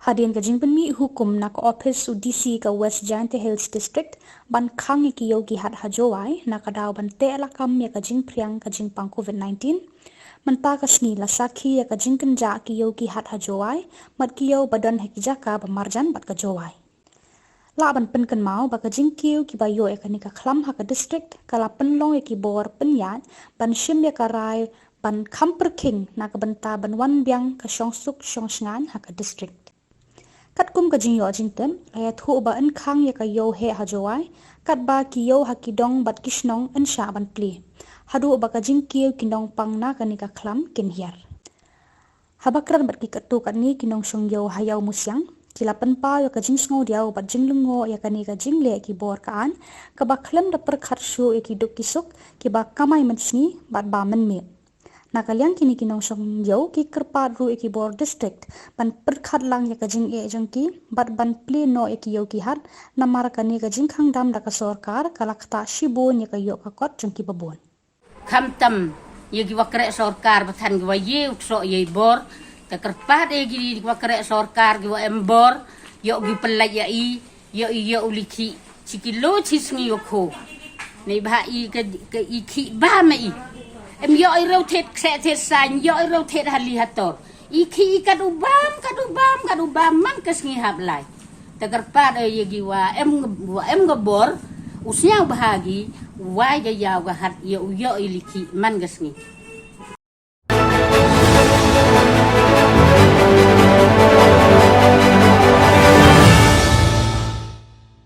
Hadian ka jingpen mi hukum na ka office su DC ka West Giant Hills District ban khang ki yogi hat ha Jowai na ka daw ban te la kam ya ka jing priang ka jing pang COVID-19 man pa ka sngi la sakhi ya ka jing kan ja ki yogi hat ha Jowai mat ki yo badan ha ki jaka ba marjan bat ka Jowai la ban pen kan mau ba ka jing kiu ki ba yo e ka ni ka khlam ha ka district ka la pen long e ki bor pen yat ban shim ya ka rai ban kamper king na ka banta ban wan biang ka shong suk shong sngan ha ka district kat kum ka jing yo jing tem ay thu ba an khang ya ka yo he ha Jowai kat ba ki yo ha ki dong bat kishnong an sha ban pli hadu ba ka jing kiu ki dong pang na ka ni ka khlam kin hiar habakran bat ki katu kat ni ki nongshong yo ha yaw musyang kila pen pa ya ka jing sngo diaw bat jing lungo ya ka ni ka jing le ki bor ka an ka ba khlam da pyrkhat shu ya ki duk ki suk ki ba kamai mynsngi bat ba mynmiet na kalian kini kinong song yo ki Kyrpad ru ki bor district ban pyrkhat lang ya ka jing e jang ki bat ban pli no e ki yo ki hat na mar ka ni ka jing khang dam da ka sarkar kalakta shibon ya ka yo ka kot jang ki babon kham tam ye ki wakre sarkar bathan ki wa ye ukso ye bor ka Kyrpad e ki wakre sarkar ki wa embor yo ki pelai ya i yo uliki chikilo chisngi yo kho nei ba i ka i ki ba mai em yo ai rau thet kse thet san yo ai rau thet hali hator iki kadubam man kasngi hab lai ta Kyrpad ye gi wa em gabor usnya bahagi wa ya ga hat yo iliki man kasngi